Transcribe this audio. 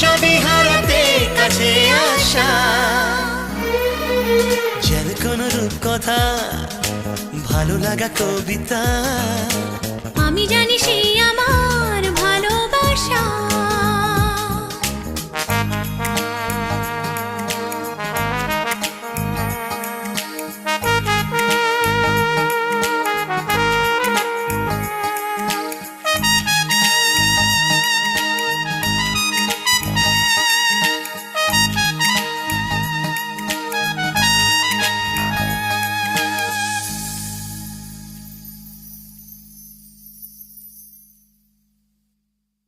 সবই হারাতে কাছে আসা। যার কোন রূপকথা, ভালো লাগা কবিতা, আমি জানি সেই আমার